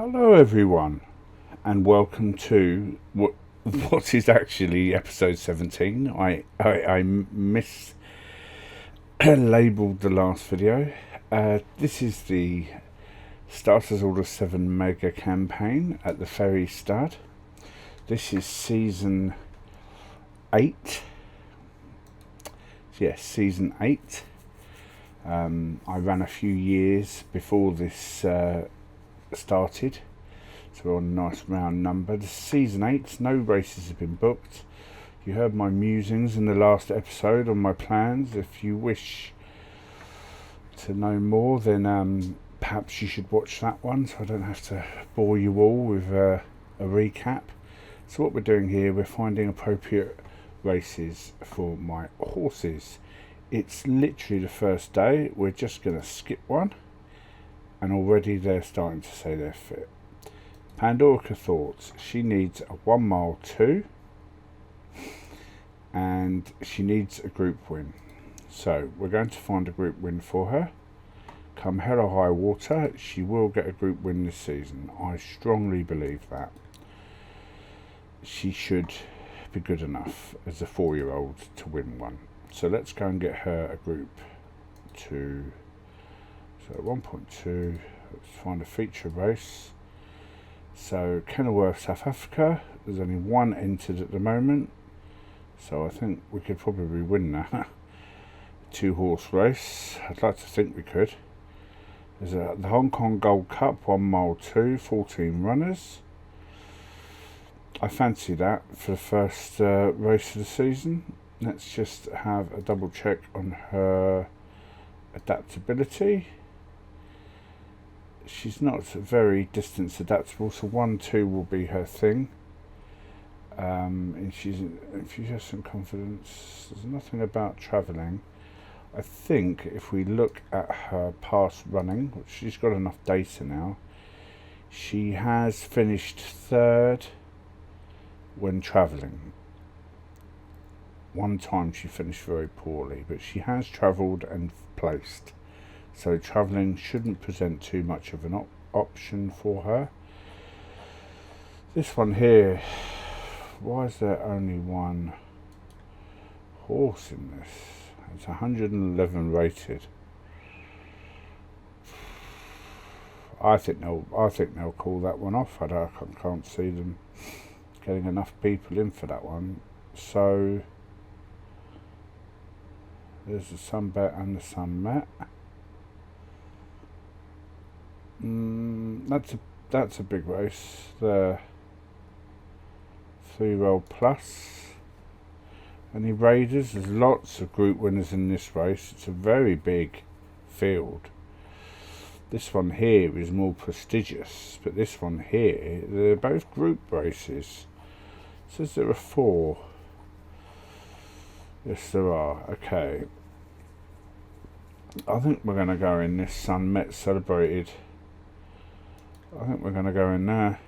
Hello everyone, and welcome to what is actually episode 17. I mislabeled the last video. This is the Starters Order 7 Mega Campaign at the Ferry Stud. This is Season 8. Yes, Season 8. I ran a few years before this started, so we're on a nice round number. This is Season 8, no races have been booked. You heard my musings in the last episode on my plans. If you wish to know more, then perhaps you should watch that one, so I don't have to bore you all with a recap. So what we're doing here, we're finding appropriate races for my horses. It's literally the first day. We're just going to skip one, and already they're starting to say they're fit. Pandorica Thoughts, she needs a 1 mile 2, and she needs a group win. So we're going to find a group win for her. Come hell or high water, she will get a group win this season. I strongly believe that. She should be good enough as a 4-year-old to win one. So let's go and get her a group 2. So 1.2, let's find a feature race. So Kenilworth, South Africa, there's only one entered at the moment, so I think we could probably win that. 2-horse race, I'd like to think we could. There's the Hong Kong Gold Cup, 1 mile 2, 14 runners. I fancy that for the first race of the season. Let's just have a double check on her adaptability. She's not very distance adaptable, so 1-2 will be her thing. And she's enthusiasm and confidence. There's nothing about travelling. I think if we look at her past running, which she's got enough data now, she has finished 3rd when travelling. One time she finished very poorly, but she has travelled and placed. So travelling shouldn't present too much of an option for her. This one here, why is there only one horse in this? It's 111 rated. I think they'll call that one off. I can't see them getting enough people in for that one. So there's the Sunbet and the Sunmet. That's a big race. The 3-year-old plus. Any raiders? There's lots of group winners in this race. It's a very big field. This one here is more prestigious, but this one here, they're both group races. It says there are 4. Yes, there are. Okay. I think we're going to go in this Sunmet Celebrated. I think we're going to go in there.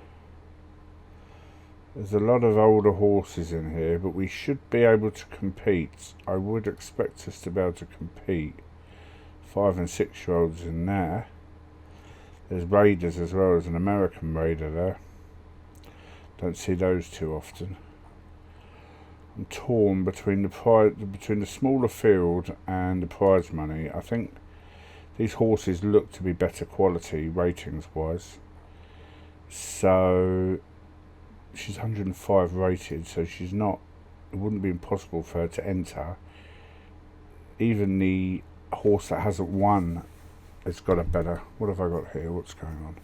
There's a lot of older horses in here, but we should be able to compete. I would expect us to be able to compete. 5 and 6-year-olds in there. There's raiders as well. There's an American raider there. Don't see those too often. I'm torn between the smaller field and the prize money. I think these horses look to be better quality ratings wise. So she's 105 rated, so she's not. It wouldn't be impossible for her to enter. Even the horse that hasn't won has got a better. What have I got here? What's going on?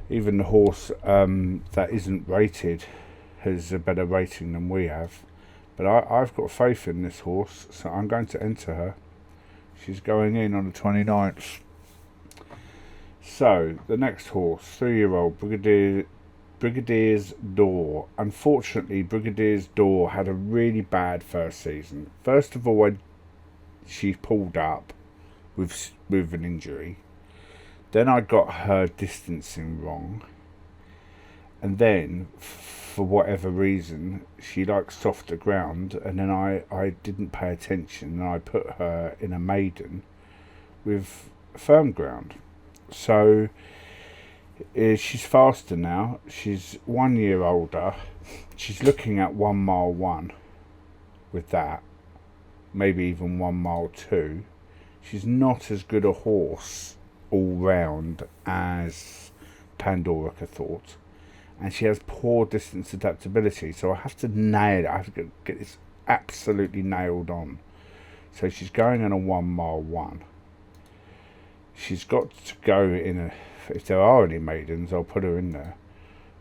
Even the horse that isn't rated has a better rating than we have. But I've got faith in this horse, so I'm going to enter her. She's going in on the 29th. So, the next horse, 3-year-old Brigadier's Door. Unfortunately, Brigadier's Door had a really bad first season. First of all, she pulled up with an injury. Then I got her distancing wrong. And then, for whatever reason, she likes softer ground. And then I didn't pay attention, and I put her in a maiden with firm ground. So She's faster now. She's 1 year older. She's looking at 1 mile 1 with that. Maybe even 1 mile 2. She's not as good a horse all round as Pandorica thought. And she has poor distance adaptability. So I have to nail it. I have to get this absolutely nailed on. So she's going on a 1 mile 1. She's got to go in a... If there are any maidens, I'll put her in there.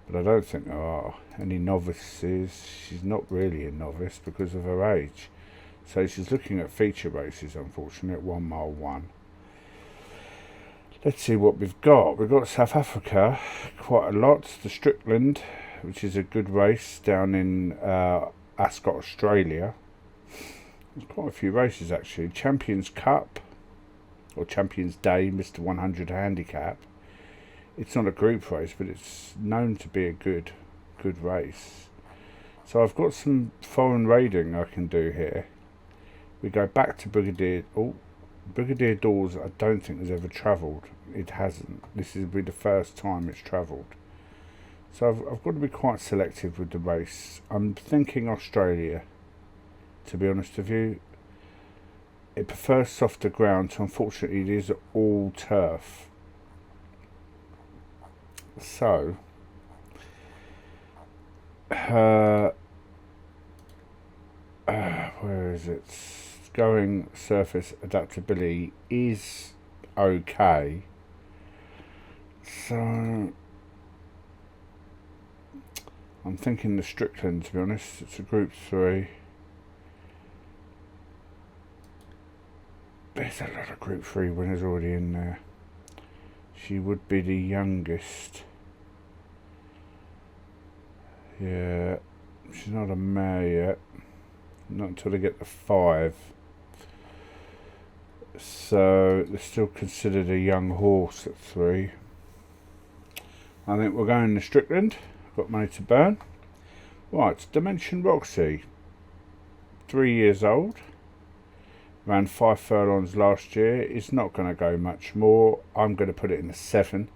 But I don't think there are. Any novices, she's not really a novice because of her age. So she's looking at feature races, unfortunately, at 1 mile 1. Let's see what we've got. We've got South Africa, quite a lot. The Strickland, which is a good race down in Ascot, Australia. There's quite a few races, actually. Champions Cup, or Champions Day, Mr. 100 Handicap. It's not a group race, but it's known to be a good race. So I've got some foreign raiding I can do here. We go back to Brigadier... Oh, Brigadier Dawes I don't think has ever travelled. It hasn't. This will be the first time it's travelled. So I've got to be quite selective with the race. I'm thinking Australia, to be honest with you. It prefers softer ground, so unfortunately it is all turf. So, where is it? Going surface adaptability is okay. So, I'm thinking the Strickland, to be honest. It's a group 3. There's a lot of group 3 winners already in there. She would be the youngest. Yeah, she's not a mare yet. Not until they get to 5. So they're still considered a young horse at 3. I think we're going to Strickland. Got money to burn. Right, Dimension Roxy. 3 years old. Ran 5 furlongs last year. It's not going to go much more. I'm going to put it in a 7.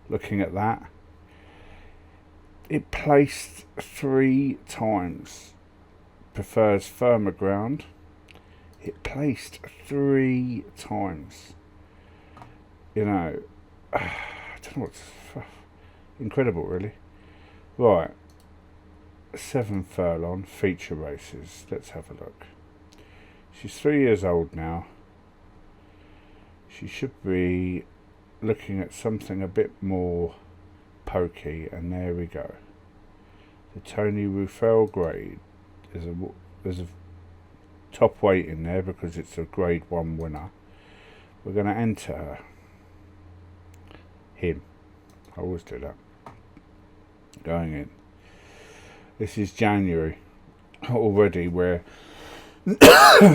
Looking at that. It placed 3 times. Prefers firmer ground. It placed 3 times. You know, I don't know what's... Incredible, really. Right. 7 furlong feature races. Let's have a look. She's 3 years old now. She should be looking at something a bit more pokey, and there we go. The Tony Ruffell grade. There's a top weight in there because it's a grade 1 winner. We're going to enter her. Him. I always do that. Going in. This is January. Already we're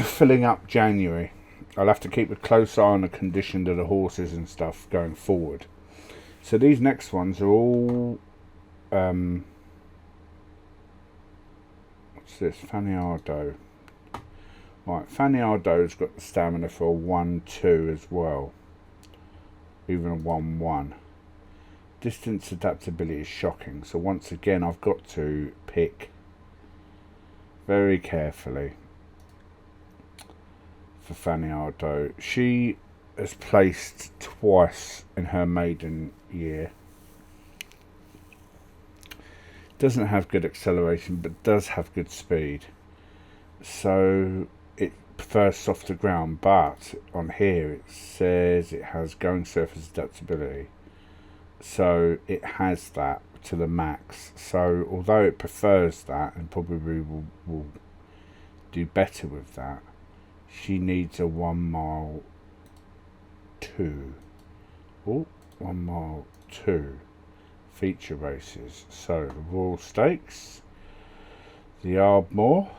filling up January. I'll have to keep a close eye on the condition of the horses and stuff going forward. So these next ones are all... what's this? Fanny Ardo. Right, Fanny Ardo's got the stamina for a 1-2 as well. Even a 1-1. Distance adaptability is shocking. So once again, I've got to pick very carefully for Fanny Ardo. She has placed twice in her maiden year. Doesn't have good acceleration, but does have good speed. So it prefers softer ground, but on here it says it has going surface adaptability. So it has that to the max. So although it prefers that and probably will do better with that, she needs a 1 mile 2. Oh, 1 mile 2 feature races. So the Royal Stakes, the Ardmore,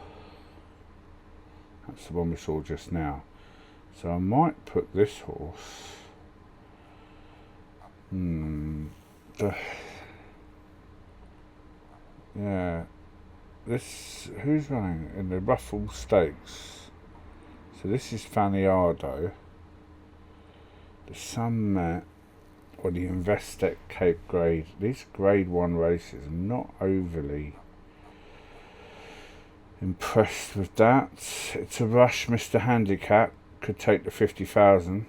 that's the one we saw just now. So I might put this horse. Yeah, this, who's running in the Ruffle Stakes? So this is Fanny Ardo. The Sun Met. or the Investec Cape grade. These grade 1 races, I'm not overly impressed with that. It's a rush. Mr. Handicap could take the 50,000.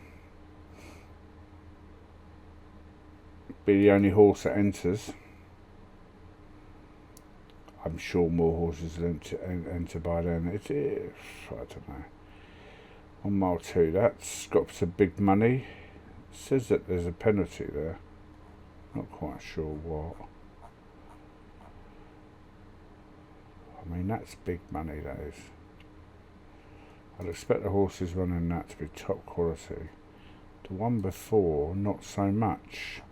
Be the only horse that enters. I'm sure more horses will enter by then. I don't know. 1 mile 2, that's got some big money. It says that there's a penalty there. Not quite sure what. I mean, that's big money, that is. I'd expect the horses running that to be top quality. The one before, not so much.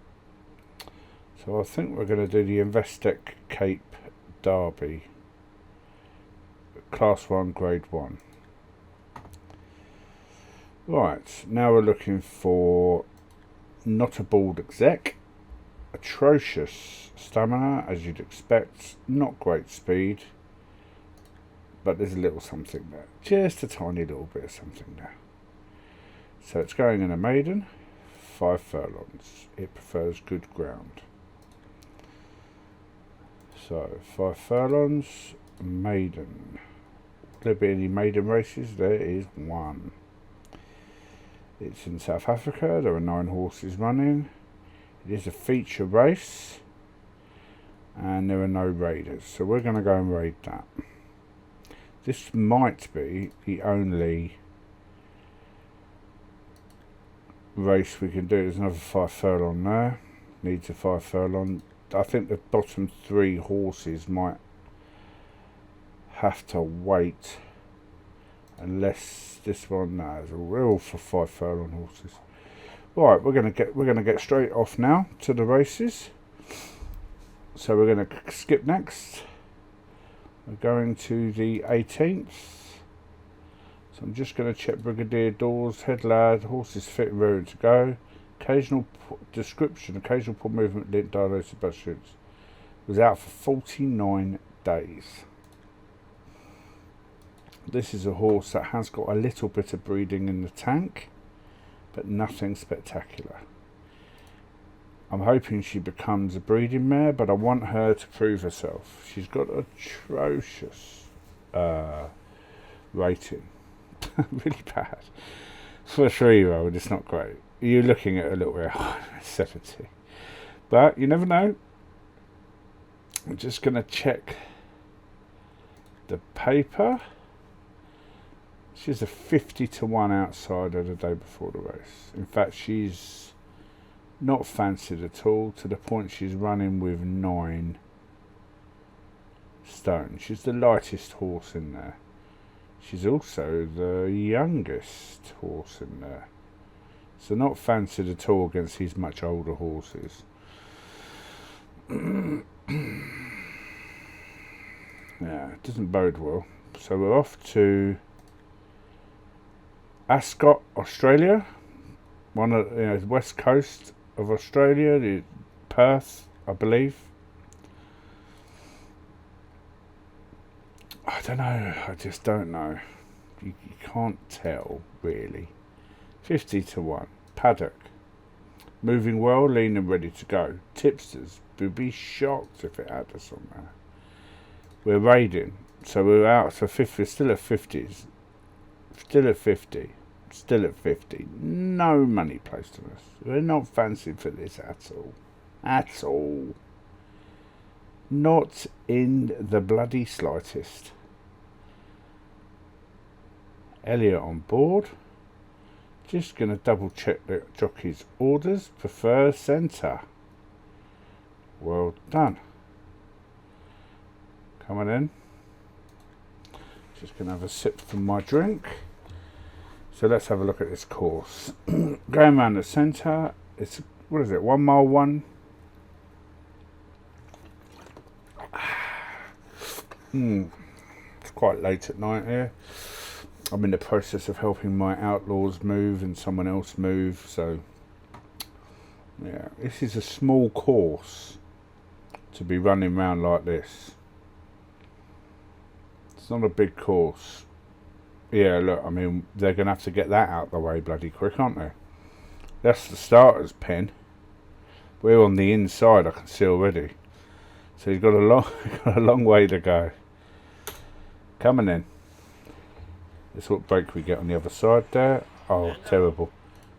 So I think we're going to do the Investec Cape Derby, Class 1, Grade 1. Right, now we're looking for Not a Bald Exec. Atrocious stamina, as you'd expect. Not great speed, but there's a little something there. Just a tiny little bit of something there. So it's going in a maiden, 5 furlongs. It prefers good ground. So 5 furlongs, maiden. Will there be any maiden races? There is one. It's in South Africa. There are 9 horses running. It is a feature race, and there are no raiders, so we're going to go and raid that. This might be the only race we can do. There's another 5 furlong there. Needs a 5 furlong. I think the bottom 3 horses might have to wait, unless this one is a real for 5 furlong horses. Right, we're gonna get straight off now to the races. So we're gonna skip next. We're going to the 18th. So I'm just gonna check Brigadier doors, head lad, horses fit and ready to go. Occasional description, occasional poor movement, lint dilated bus shoots. Was out for 49 days. This is a horse that has got a little bit of breeding in the tank, but nothing spectacular. I'm hoping she becomes a breeding mare, but I want her to prove herself. She's got atrocious rating. Really bad. For a 3-year-old, it's not great. You're looking at a little bit higher than 70. But you never know. I'm just going to check the paper. She's a 50-1 outsider the day before the race. In fact, she's not fancied at all, to the point she's running with 9 stone. She's the lightest horse in there. She's also the youngest horse in there. So not fancied at all against these much older horses. Yeah, it doesn't bode well. So we're off to Ascot, Australia. One of the west coast of Australia, the Perth, I believe. I don't know. I just don't know. You can't tell really. 50-1. Paddock. Moving well, lean and ready to go. Tipsters would be shocked if it had us on there. We're raiding, so we're out for 50. We're still at 50s. Still at 50. Still at 50. No money placed on us. We're not fancied for this at all. At all. Not in the bloody slightest. Elliot on board. Just going to double check the jockey's orders. Prefer centre. Well done. Come on in. Just going to have a sip from my drink. So let's have a look at this course. Going around the centre. It's, what is it, 1 mile 1? It's quite late at night here. I'm in the process of helping my outlaws move and someone else move, so yeah, this is a small course to be running around like this. It's not a big course. Yeah, look, I mean, they're going to have to get that out the way bloody quick, aren't they? That's the starter's pen. We're on the inside, I can see already. So he's got a long way to go. Coming in. Let's what break we get on the other side there. Oh, terrible.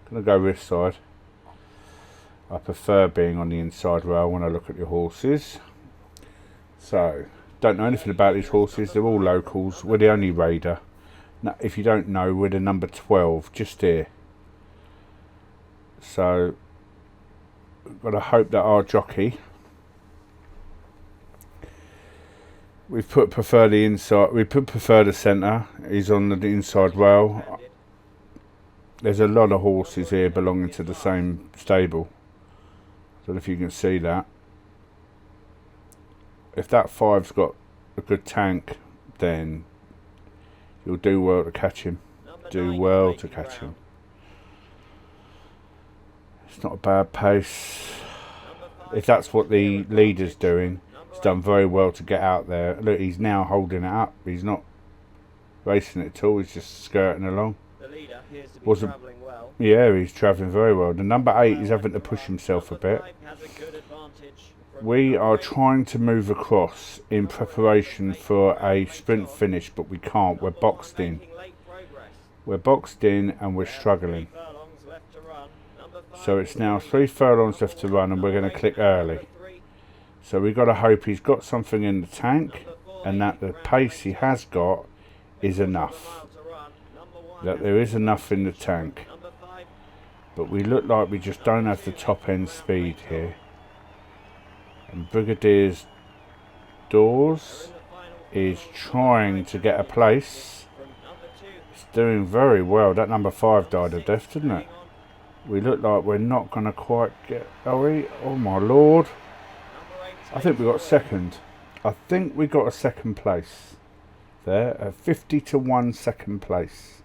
Gonna go this side. I prefer being on the inside rail when I look at your horses. So, don't know anything about these horses. They're all locals. We're the only raider. Now, if you don't know, we're the number 12, just here. So, we've got to hope that our jockey, we've put prefer the inside, we put prefer the centre. He's on the inside rail. There's a lot of horses here belonging to the same stable. I don't know if you can see that. If that 5's got a good tank, then you'll do well to catch him. Do well to catch him. It's not a bad pace. If that's what the leader's doing, he's done very well to get out there. Look, he's now holding it up. He's not racing it at all. He's just skirting along. The leader appears to be travelling well. Yeah, he's travelling very well. The number 8 is having to push himself a bit. We are trying to move across in preparation for a sprint finish, but we can't. We're boxed in. We're boxed in and we're struggling. So it's now 3 furlongs left to run and we're going to click early. So we've got to hope he's got something in the tank and that the pace he has got is enough. That there is enough in the tank. But we look like we just don't have the top end speed here. And Brigadier's Doors is trying to get a place. It's doing very well. That number 5 died of death, didn't it? We look like we're not going to quite get... Are we? Oh my lord. I think we got second. I think we got a second place. There. A 50-1 second place.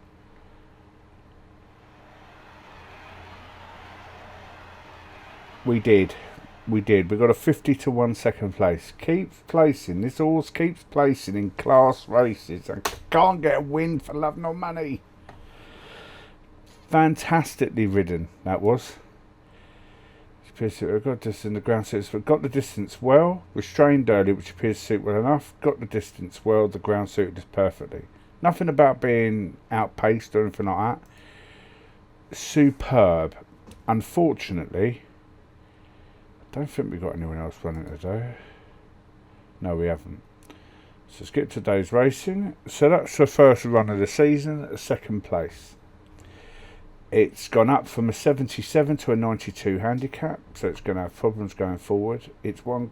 We did. We did. We got a 50-1 second place. Keeps placing. This horse keeps placing in class races. I can't get a win for love nor money. Fantastically ridden, that was. We've got this in the ground suits. We've got the distance well. Restrained early, which appears to suit well enough. Got the distance well. The ground suited us perfectly. Nothing about being outpaced or anything like that. Superb. Unfortunately, I don't think we've got anyone else running today. No, we haven't. So skip today's racing. So that's the first run of the season at second place. It's gone up from a 77 to a 92 handicap, so it's going to have problems going forward. It's won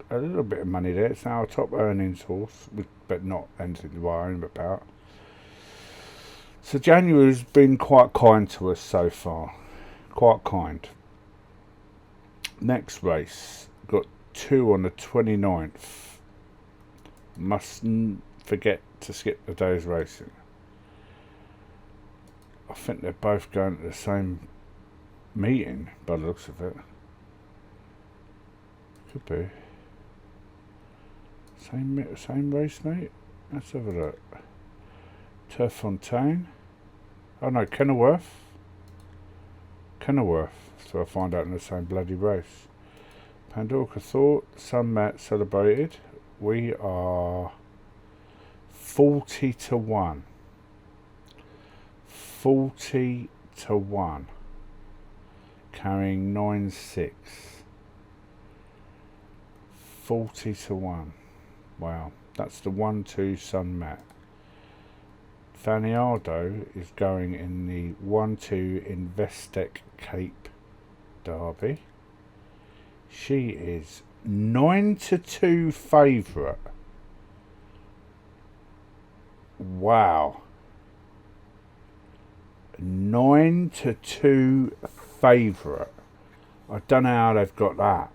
a little bit of money there. It's now a top earnings horse, but not anything to worry about. So January's been quite kind to us so far. Quite kind. Next race, got 2 on the 29th. Mustn't forget to skip the day's racing. I think they're both going to the same meeting by the looks of it. Could be. Same race, mate? Let's have a look. Turfontaine. Oh no, Kenilworth. So I find out in the same bloody race. Pandora Thought, Sunmat celebrated. We are 40-1. 40-1. Carrying 9-6. 40-1. Wow, that's the 1-2 Sunmat. Faniardo is going in the 1-2 Investec Cape Derby. She is 9-2 favourite. Wow. 9-2 favourite. I don't know how they've got that.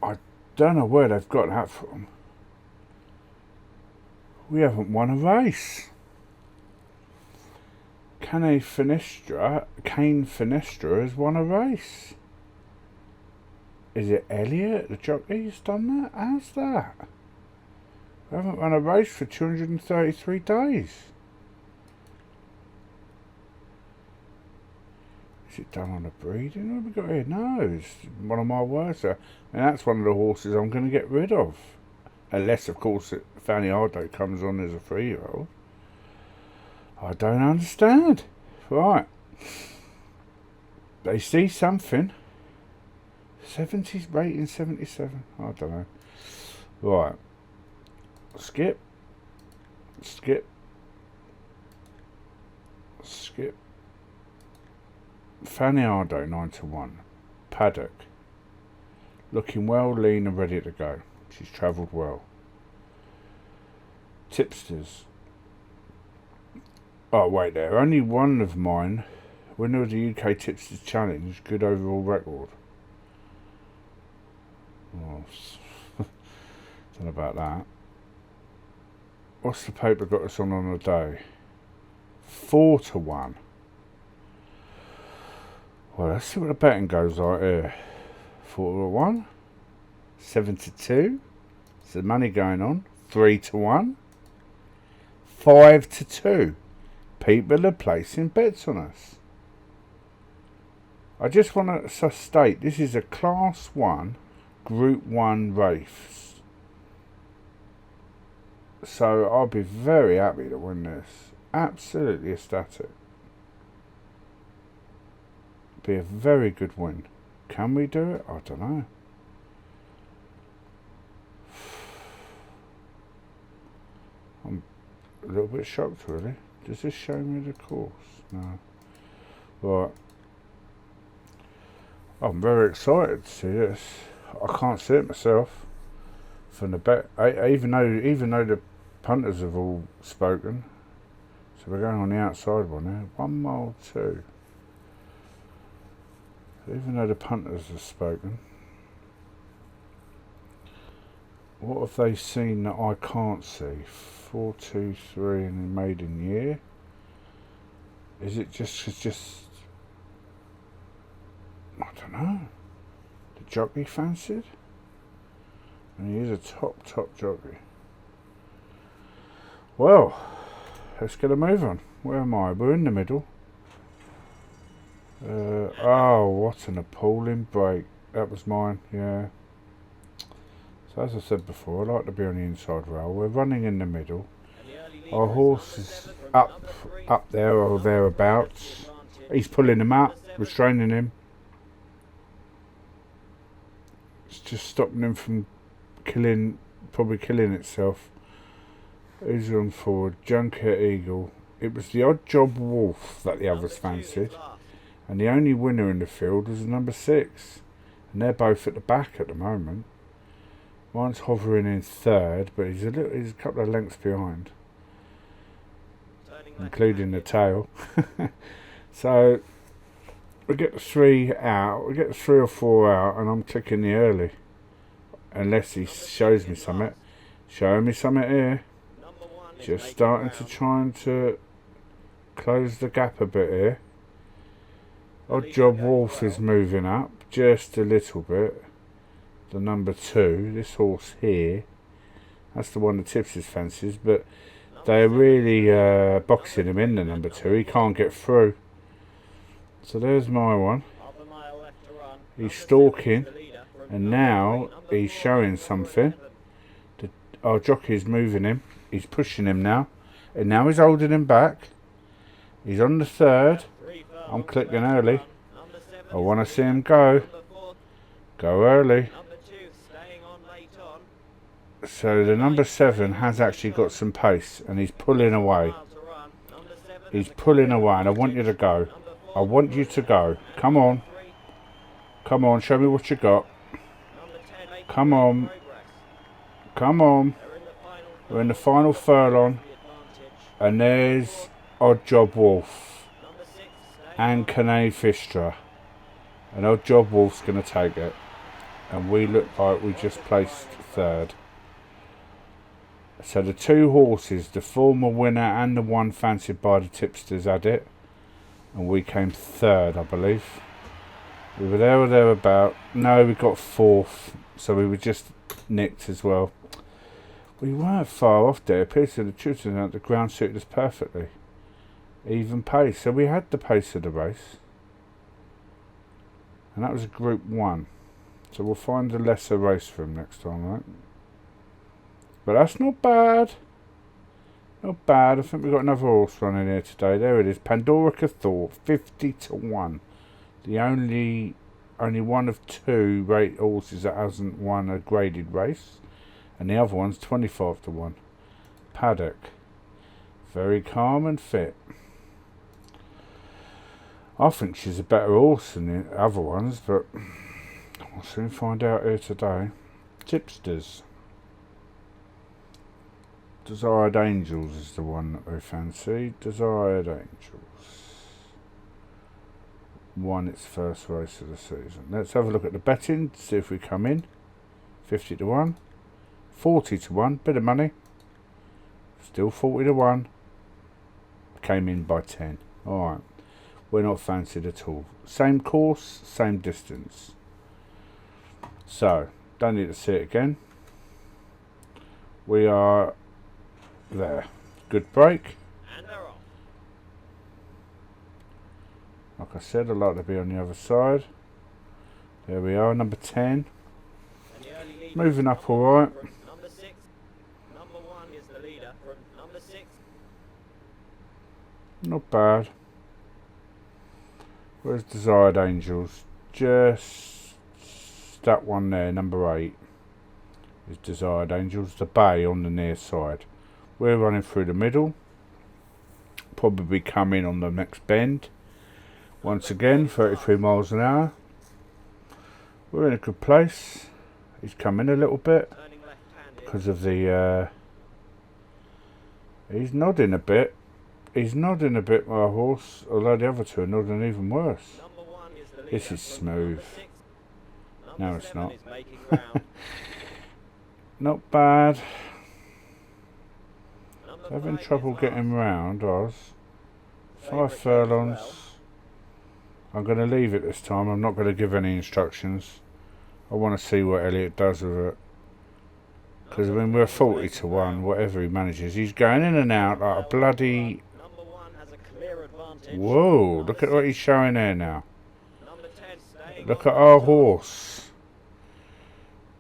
I don't know where they've got that from. We haven't won a race. Cane Finestra has won a race. Is it Elliot, the jockey, who's done that? How's that? We haven't run a race for 233 days. Is it done on a breeding? What have we got here? No, it's one of my worst. And that's one of the horses I'm going to get rid of. Unless, of course, Fanny Ardo comes on as a 3-year-old. I don't understand. Right. They see something. 70s rating 77. I don't know. Right. Skip. Skip. Skip. Fanny Ardo 9-1. Paddock. Looking well, lean and ready to go. She's travelled well. Tipsters. Oh wait there. Only one of mine. Winner of the UK Tipsters Challenge. Good overall record. Oh, don't know about that. What's the paper got us on the day? 4-1. Well, let's see what the betting goes like here. 4-1. 7-2. So the money going on. 3-1. 5-2. People are placing bets on us. I just want to state this is a Class 1 Group 1 race. So I'll be very happy to win this. Absolutely ecstatic. Be a very good win. Can we do it? I don't know. I'm a little bit shocked really. Does this show me the course? No. Right. I'm very excited to see this. I can't see it myself. From the bet, even though the punters have all spoken. So we're going on the outside one now. 1 mile 2. Even though the punters have spoken, what have they seen that I can't see? 4, 2, 3 in the maiden year. Is it just? I don't know. The jockey fancied, and he is a top jockey. Well, let's get a move on. Where am I? We're in the middle. Oh, what an appalling break. That was mine, yeah. So as I said before, I like to be on the inside rail. We're running in the middle. Our horse is up there or thereabouts. He's pulling him up, restraining him. It's just stopping him from probably killing itself. Who's on forward? Junker Eagle. It was the Odd Job Wolf that the others fancied. And the only winner in the field was number 6. And they're both at the back at the moment. One's hovering in 3rd, but he's a couple of lengths behind. Including the tail. So we get the 3 out. We get the 3 or 4 out, and I'm clicking the early. Unless he shows me something. Showing me something here. Just starting to try to close the gap a bit here. Odd Job Wolf is moving up just a little bit. The number 2, this horse here, that's the one the Tipsters fancies, but they're really boxing him in, the number 2. He can't get through. So there's my one. He's stalking, and now he's showing something. Our jockey is moving him. He's pushing him now, and now he's holding him back. He's on the 3rd. I'm clicking early. I want to see him go. Go early. So the number 7 has actually got some pace, and he's pulling away. He's pulling away, and I want you to go. I want you to go. Come on. Come on, show me what you got. Come on. Come on. We're in the final furlong. And there's Odd Job Wolf. And Canay Fistra. And Odd Job Wolf's going to take it. And we look like we just placed 3rd. So the 2 horses, the former winner and the one fancied by the Tipsters, had it. And we came 3rd, I believe. We were there or thereabout. No, we got 4th. So we were just nicked as well. We weren't far off there. It appears to the truth that the ground suited us perfectly. Even pace. So we had the pace of the race. And that was a Group 1. So we'll find a lesser race for him next time, right? But that's not bad. Not bad. I think we've got another horse running here today. There it is. Pandorica Thought, 50 to 1. The only one of 2 rate horses that hasn't won a graded race. And the other one's 25 to 1. Paddock. Very calm and fit. I think she's a better horse than the other ones, but we'll soon find out here today. Tipsters. Desired Angels is the one that we fancy. Desired Angels. Won its first race of the season. Let's have a look at the betting, see if we come in. 50 to 1. 40 to 1. Bit of money. Still 40 to 1. Came in by 10. Alright. We're not fancied at all. Same course, same distance. So, don't need to see it again. We are there. Good break. And they're off. Like I said, I'd like to be on the other side. There we are, number 10. And the early leader Moving up alright. from number 6. Number 1 is the leader from number 6. Not bad. Where's Desired Angels? Just that one there, number 8. Is Desired Angels. The bay on the near side. We're running through the middle. Probably come in on the next bend. Once again, 33 miles an hour. We're in a good place. He's come in a little bit Turning left-handed. because of the... he's nodding a bit. He's nodding a bit, my horse, although the other two are nodding even worse. Number 1 is the leader This is from smooth. number 6. No, Number it's 7 not. is making ground. Not bad. Number Having 5 trouble is getting last. round, Oz. 5 Favourite goes furlongs. well. I'm going to leave it this time. I'm not going to give any instructions. I want to see what Elliot does with it. Because when we're 40 to 1, whatever he manages, he's going in and out like a bloody... Number 1 has a clear advantage. Whoa, look at what he's showing there now. Number 10 staying Look on at our top. horse.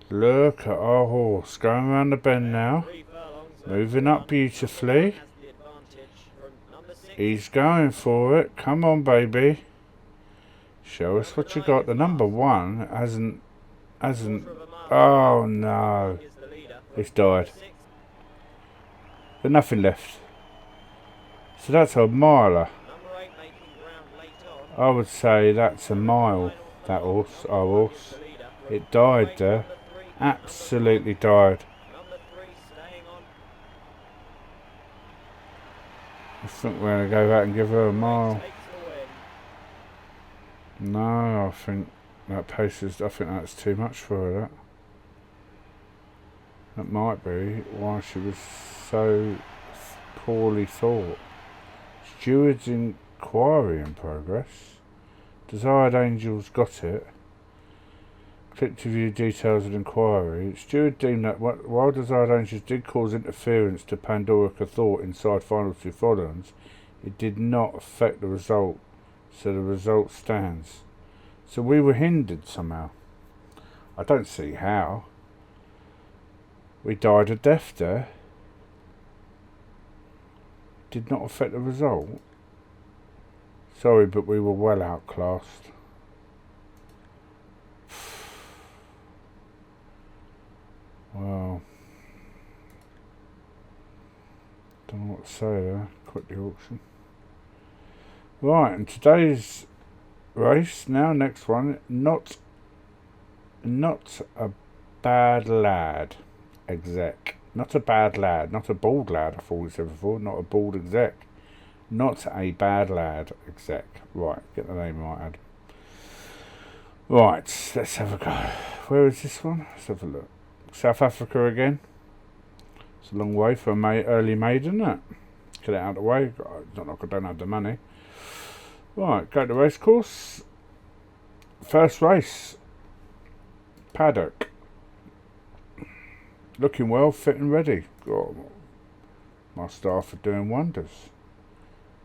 Look at our horse. Going around the bend now. 3 furlongs. Moving up beautifully. Has the advantage from number 6. He's going for it. Come on, baby. Show us what you got. The number 1 hasn't... Oh, no. Is the leader It's from number died. 6. But nothing left. So that's a miler. Number 8 making ground late on. I would say that's a mile. That horse, our horse. The leader from It died there. number 3. Absolutely died. Number 3 staying on. I think we're going to go back and give her a mile. Takes the win. No, I think that pace is... I think that's too much for her, that. That might be why she was so poorly thought. Stewards Enquiry in progress. Desired Angels got it. Click to view details of inquiry. Steward deemed that while Desired Angels did cause interference to Pandorica Thought inside final 2 furlongs, it did not affect the result, so the result stands. So we were hindered somehow. I don't see how. We died a death there. Did not affect the result. Sorry, but we were well outclassed. Well, don't know what to say there. Quit the auction. Right, and today's race now, next one, not a bad lad exec. Not a bad lad, not a bald lad, I thought we said before, not a bald exec. Not a bad lad exec. Right, get the name right, Adam. Right, let's have a go. Where is this one? Let's have a look. South Africa again. It's a long way for a early maiden, isn't it? Get it out of the way. It's not like I don't have the money. Right, go to the race course. First race. Paddock. Looking well, fit and ready. God, my staff are doing wonders.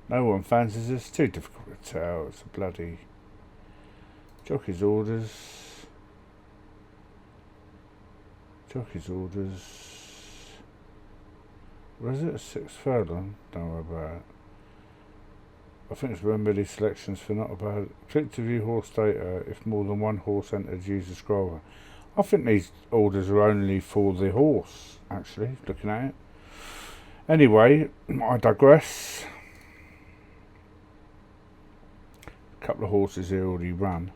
No one fancies this. Too difficult to tell. It's a bloody... Jockey's orders. Jockey's orders. Was it a 6 furlong? Don't worry about it. I think it's remedy selections for not about it. Click to view horse data. If more than one horse entered, use the scroller. I think these orders are only for the horse, actually, looking at it. Anyway, I digress. A couple of horses here already run.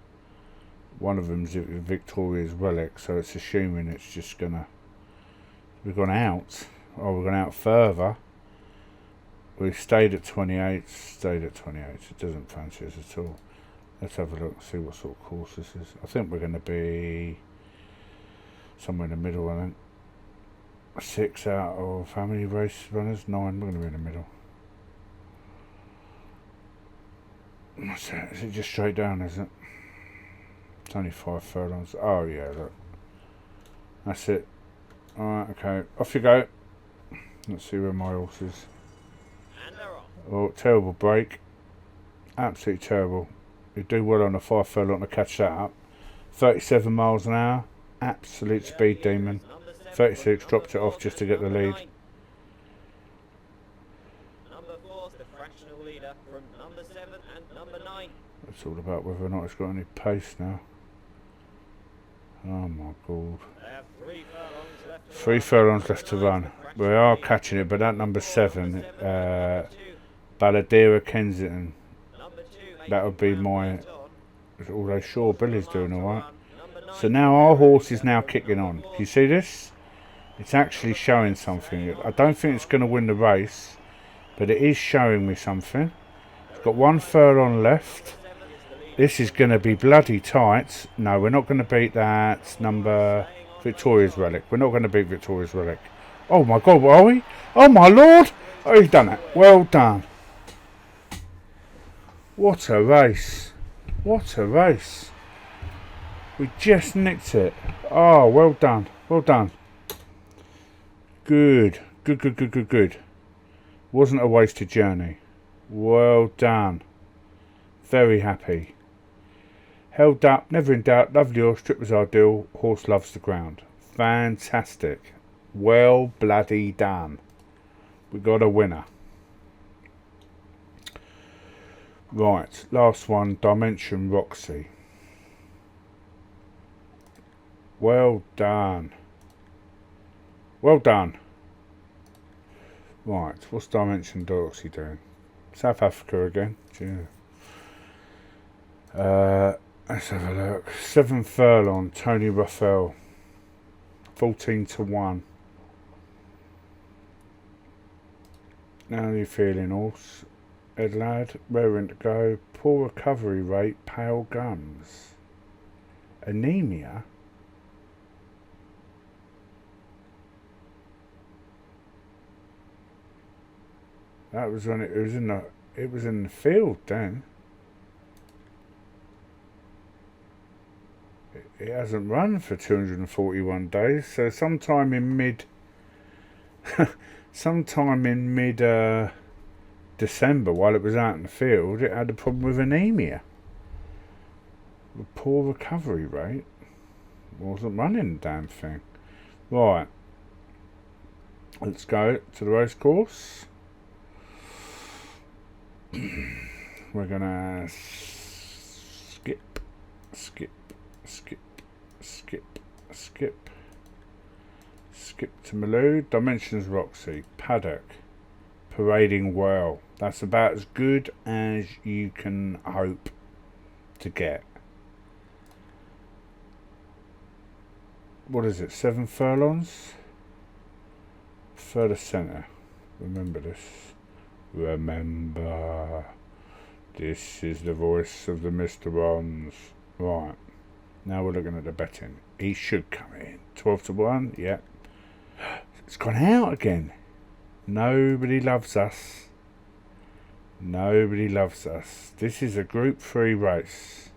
One of them's Victoria's Relic, so it's assuming it's just gonna... We've gone out. Oh, we've gone out further. We've stayed at 28. It doesn't fancy us at all. Let's have a look, see what sort of course this is. I think we're going to be somewhere in the middle, I think. 6 out of how many race runners? 9. We're going to be in the middle. What's that? Is it just straight down, is it? It's only 5 furlongs. Oh, yeah, look. That's it. Alright, okay. Off you go. Let's see where my horse is. Oh, terrible break. Absolutely terrible. You do well on a 5 furlong to catch that up. 37 miles an hour. Absolute speed demon. 36, dropped it off just to get the lead. Number 4 is the fractional leader from number 7 and number 9. It's all about whether or not it's got any pace now. Oh my god. They have 3 furlongs left to 3 run. furlongs left to run. We are catching it, but that number 7, Balladera Kensington, Number 2, that would be my... Although sure, Billy's doing alright. Number 9, So now our horse is now kicking on. Can you see this? It's actually showing something. I don't think it's going to win the race, but it is showing me something. It's got 1 furlong left. This is going to be bloody tight. No, we're not going to beat that number Victoria's Relic. We're not going to beat Victoria's Relic. Oh my god, are we? Oh my lord! Oh, he's done it. Well done. What a race. What a race. We just nicked it. Oh, well done. Well done. Good. Good, good, good, good, good. Wasn't a wasted journey. Well done. Very happy. Held up, never in doubt. Lovely horse, trip was ideal. Horse loves the ground. Fantastic. Well bloody done. We got a winner. Right, last one, Dimension Roxy. Well done. Well done. Right, what's Dimension Roxy doing? South Africa again. Let's have a look. 7 furlong, Tony Raphael. 14 to 1. How are you feeling, horse? Ed lad, raring to go. Poor recovery rate, pale gums. Anemia? That was when it was in the field then. It hasn't run for 241 days, so sometime in mid December, while it was out in the field, it had a problem with anemia. A poor recovery rate. Wasn't running the damn thing. Right. Let's go to the race course. We're gonna skip to Malou. Dimensions Roxy. Paddock. Parading well. That's about as good as you can hope to get. What is it? 7 furlongs? Further centre. Remember this. Remember. This is the voice of the Mr. Bronze. Right. Now we're looking at the betting. He should come in. 12 to 1. Yep. It's gone out again. Nobody loves us. Nobody loves us. This is a Group 3 race.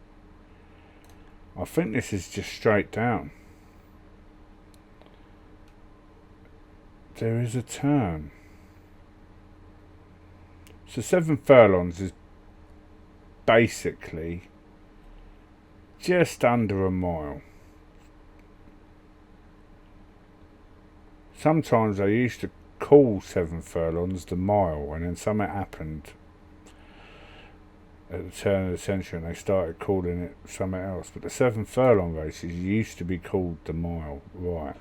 I think this is just straight down. There is a turn. So 7 furlongs is basically just under a mile. Sometimes I used to call 7 furlongs the mile, and then something happened at the turn of the century and they started calling it something else. But the 7 furlong races used to be called the mile. Right.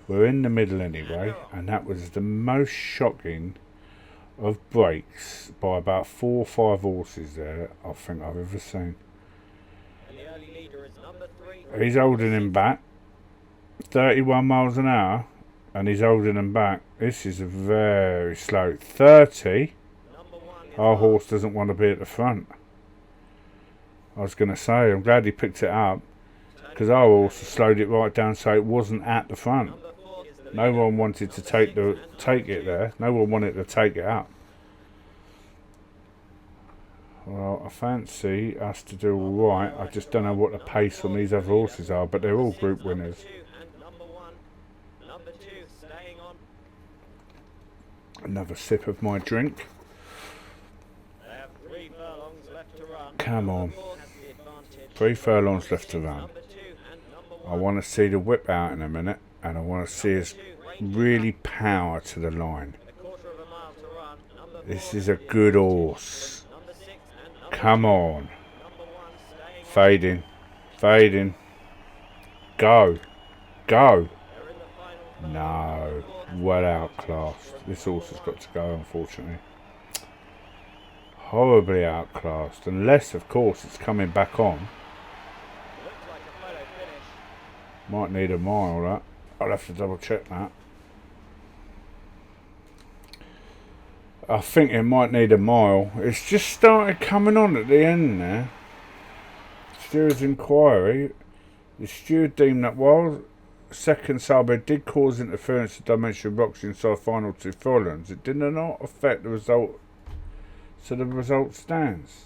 We're in the middle anyway, and that was the most shocking of breaks by about 4 or 5 horses there I think I've ever seen. And the early leader is number 3. He's holding him back 31 miles an hour, and he's holding him back. This is a very slow 30. Number 1 is Our horse doesn't want to be at the front. I was going to say, I'm glad he picked it up, because our horse slowed it right down so it wasn't at the front. Number 4 is the No one wanted to take it there. No one wanted to take it up. Well, I fancy us to do all right. I just don't know what the pace on these other horses are, but they're all group winners. and number 1. Number 2 staying on. Another sip of my drink. They have 3 furlongs left to run. Come on. Number 4 has the advantage. 3 furlongs left to run. Number 2 and number 1. I want to see the whip out in a minute, and I want to see us really power to the line. A quarter of a mile to run. Number 4 This is a good horse. Number 6 and number Come on. Number 1 staying on. Fading. Fading. Go. Go. They're in the final No. Well outclassed. This horse has got to go, unfortunately. Horribly outclassed. Unless, of course, it's coming back on. Looks like a photo finish. Might need a mile, that. I'll have to double check that. I think it might need a mile. It's just started coming on at the end there. Stewards' Enquiry. The steward deemed that while second Sabed did cause interference to Dimension Rocks inside final 2 furlongs, it did not affect the result, so the result stands.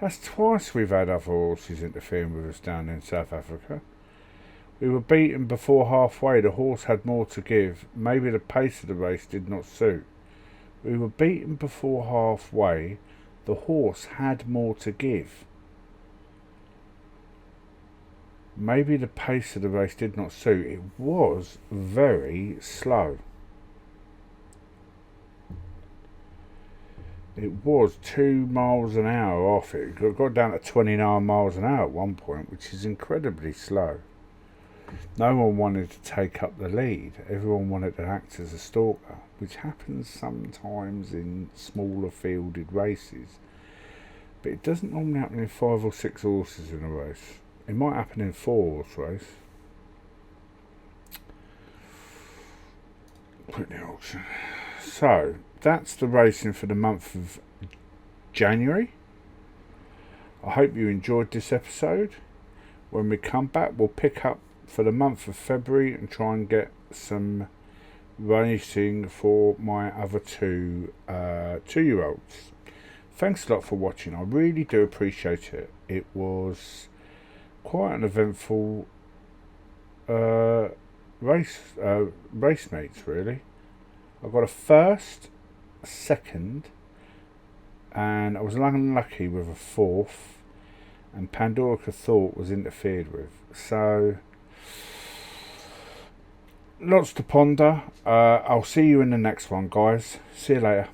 That's twice we've had other horses interfering with us down in South Africa. We were beaten before halfway. The horse had more to give. Maybe the pace of the race did not suit. We were beaten before halfway. The horse had more to give. Maybe the pace of the race did not suit. It was very slow. It was 2 miles an hour off it. It got down to 29 miles an hour at one point, which is incredibly slow. No one wanted to take up the lead. Everyone wanted to act as a stalker, which happens sometimes in smaller fielded races. But it doesn't normally happen in 5 or 6 horses in a race. It might happen in 4 horse race. Put the auction. So, that's the racing for the month of January. I hope you enjoyed this episode. When we come back, we'll pick up for the month of February and try and get some racing for my other 2 2-year-olds. Thanks a lot for watching. I really do appreciate it. It was quite an eventful race meets, really. I got a first, a second, and I was unlucky with a 4th, and Pandorica Thought was interfered with. So, lots to ponder. I'll see you in the next one, guys. See you later.